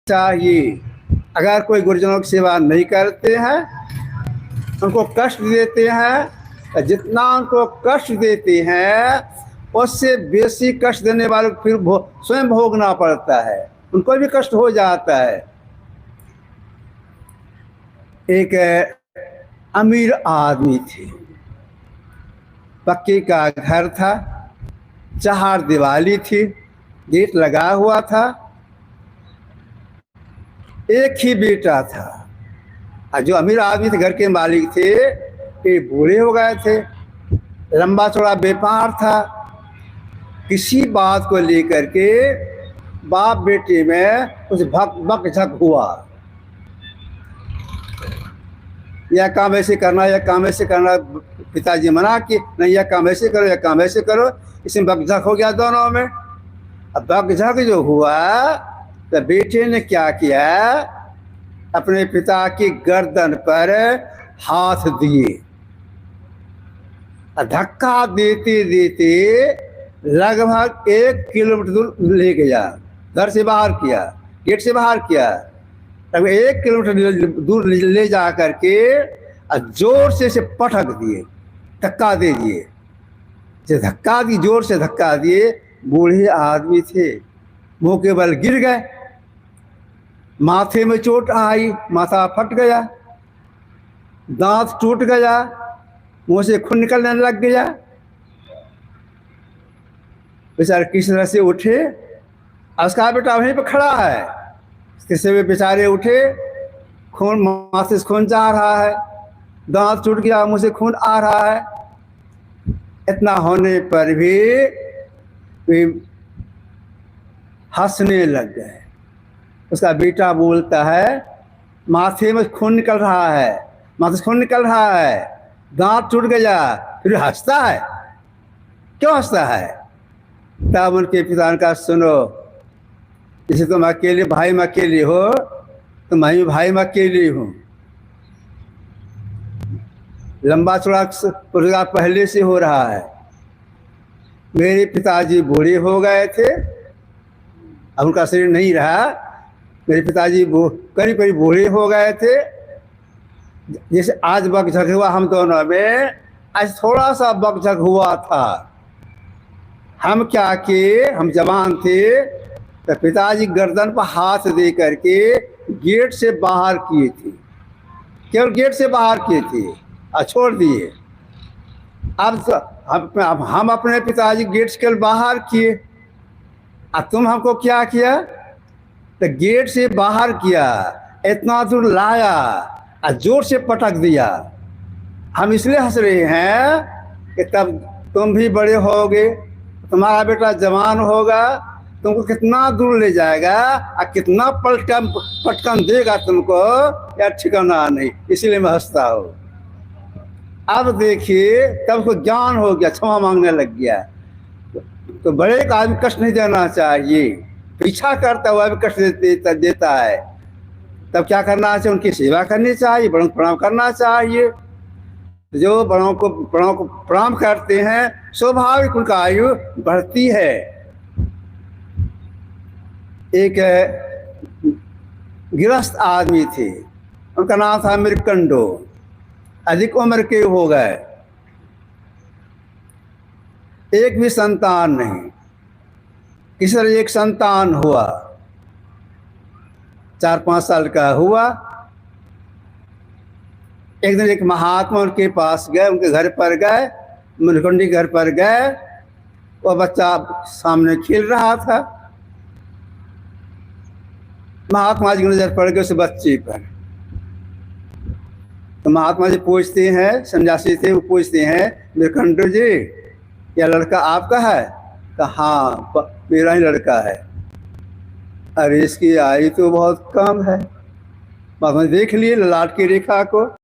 चाहिए। अगर कोई गुरुजनों की सेवा नहीं करते हैं, उनको कष्ट देते हैं, जितना उनको कष्ट देते हैं उससे बेसी कष्ट देने वाले को फिर स्वयं भोगना पड़ता है, उनको भी कष्ट हो जाता है। एक अमीर आदमी थे, पक्के का घर था, 4 दीवारी थी, गेट लगा हुआ था, एक ही बेटा था। और जो अमीर आदमी थे, घर के मालिक थे, ये बूढ़े हो गए थे, लंबा चौड़ा व्यापार था। किसी बात को लेकर के बाप बेटे में कुछ बक झक हुआ, यह काम ऐसे करना, यह काम ऐसे करना। पिताजी मना कि नहीं, यह काम ऐसे करो, यह काम ऐसे करो। इसमें बकझक हो गया दोनों में। अब बकझक जो हुआ तो बेटे ने क्या किया, अपने पिता की गर्दन पर हाथ दिए, धक्का देते देते लगभग 1 किलोमीटर दूर ले गया, घर से बाहर किया, गेट से बाहर किया। तब 1 किलोमीटर दूर ले जा करके जोर से पटक दिए, धक्का दे दिए। जो धक्का दी, जोर से धक्का दिए, बूढ़े आदमी थे, मुंह के बल गिर गए, माथे में चोट आई, माथा फट गया, दांत टूट गया, मुंह से खून निकलने लग गया। बेचारे किस तरह से उठे, उसका बेटा वहीं पर खड़ा है, किसी भी बेचारे उठे, खून, माथे से खून जा रहा है, दांत टूट गया, मुंह से खून आ रहा है। इतना होने पर भी हंसने लग गए। उसका बेटा बोलता है, माथे में खून निकल रहा है, माथे से खून निकल रहा है, दांत टूट गया, फिर हंसता है, क्यों हंसता है? तब उनके पिता ने कहा, सुनो, जैसे तुम अकेले भाई में अकेले हो, तो मैं भी भाई में अकेली हूँ। लंबा चौड़ा रोजगार पहले से हो रहा है। मेरे पिताजी बूढ़े हो गए थे, अब उनका शरीर नहीं रहा। मेरे पिताजी करीब करीब बूढ़े हो गए थे। जैसे आज बकझक हुआ हम दोनों में, आज थोड़ा सा बकझक हुआ था। हम क्या किए, हम जवान थे, तो पिताजी गर्दन पर हाथ दे करके गेट से बाहर किए थे, केवल गेट से बाहर किए थे और छोड़ दिए। अब हम अपने पिताजी गेट से केवल बाहर किए, और तुम हमको क्या किया, तो गेट से बाहर किया, इतना दूर लाया और जोर से पटक दिया। हम इसलिए हंस रहे हैं कि तब तुम भी बड़े होगे, तुम्हारा बेटा जवान होगा, तुमको कितना दूर ले जाएगा और कितना पटकन देगा तुमको, या ठिकाना नहीं। इसीलिए मैं हंसता हूँ। अब देखिए, तब को ज्ञान हो गया, क्षमा मांगने लग गया। तो बड़े आदमी कष्ट नहीं देना चाहिए, पीछा करता हुआ भी कष्ट देता है, तब क्या करना चाहिए, उनकी सेवा करनी चाहिए, बड़ों को प्रणाम करना चाहिए। जो बड़ों को प्रणाम करते हैं, स्वाभाविक उनका आयु बढ़ती है। एक गृहस्थ आदमी थे, उनका नाम था मृकंडो, अधिक उम्र के हो गए, एक भी संतान नहीं। किसी तरह एक संतान हुआ, 4-5 साल का हुआ। एक दिन एक महात्मा उनके पास गए, उनके घर पर गए, मृकंडी घर पर गए। वो बच्चा सामने खेल रहा था, महात्मा जी की नजर पड़ गई उस बच्चे पर। तो महात्मा जी पूछते हैं, सन्यासी थे, वो पूछते हैं, मृकंडो जी, यह लड़का आपका है? तो हाँ, मेरा ही लड़का है। अरे इसकी आयु तो बहुत कम है। महात्मा देख लिए ललाट की रेखा को,